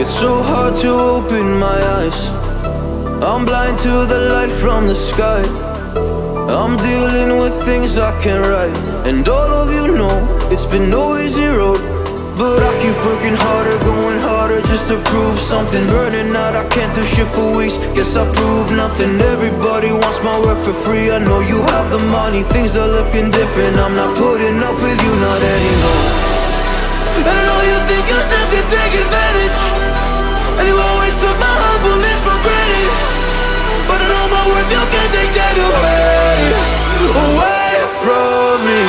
It's so hard to open my eyes. I'm blind to the light from the sky. I'm dealing with things I can't write. And all of you know it's been no easy road, but I keep working harder, going harder just to prove something. Burning out, I can't do shit for weeks. Guess I proved nothing. Everybody wants my work for free. I know you have the money, things are looking different. I'm not putting up with you, not anymore. And I know you think you still can take advantage, and you always took my humbleness for granted. But I know my worth, you can't take that away from me.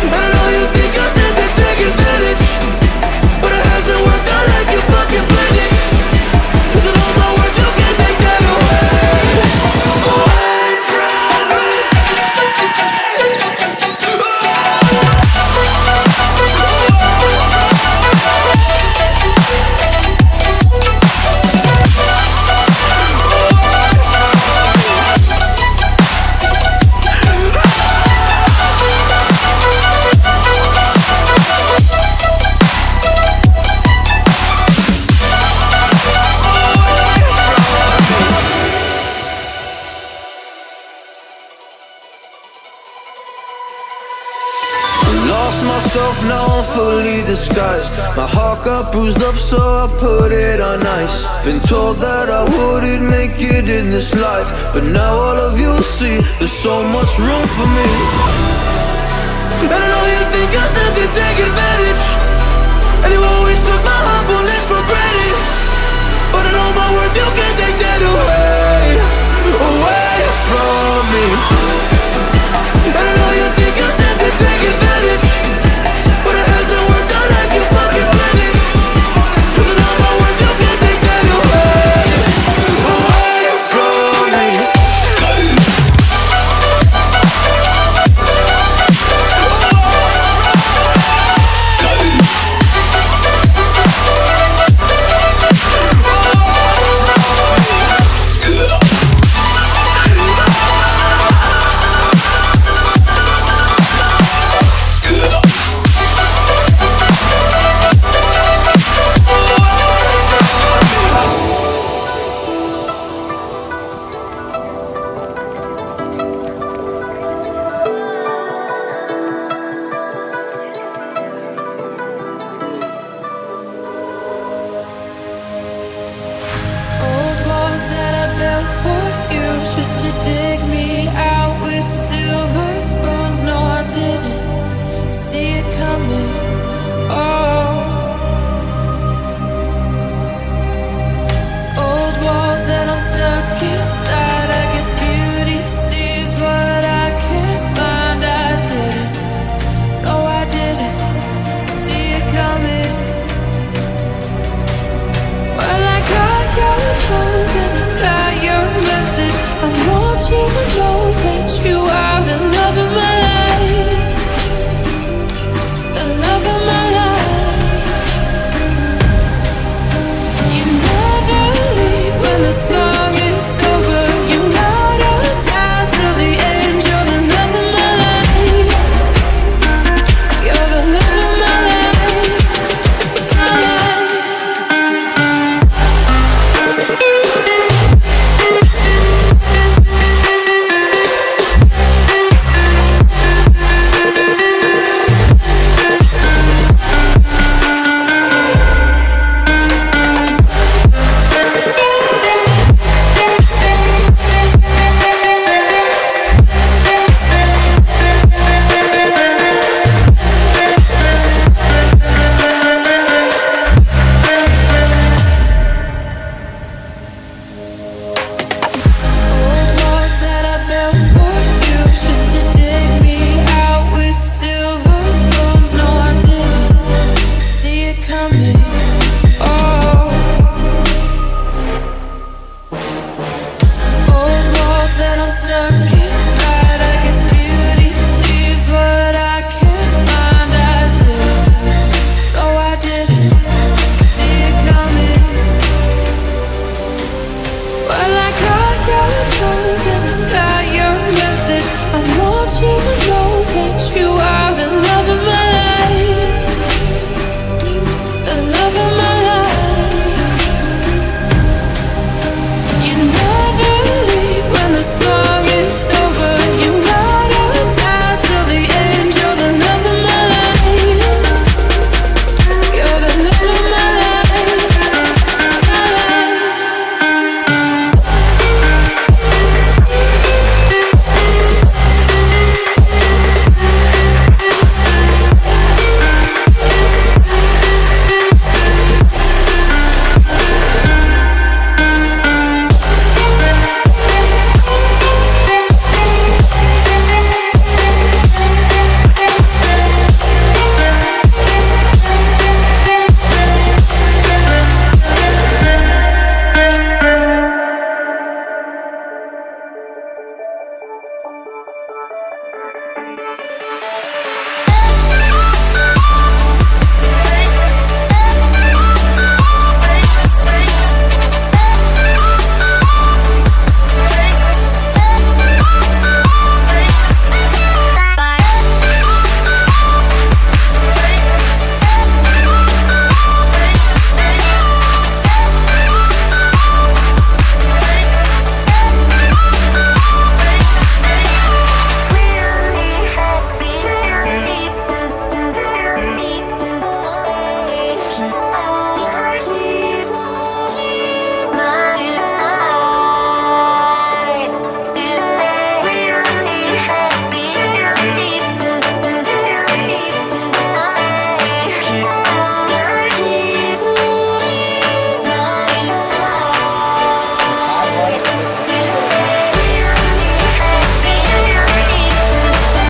And I know you think you still can take advantage, but it hasn't worked out like you fucking planned it. 'Cause I know my worth, you can't take that away from me. Lost myself, now I'm fully disguised. My heart got bruised up, so I put it on ice. Been told that I wouldn't make it in this life, but now all of you see there's so much room for me. And I know you think I still can take advantage, and you always took my humble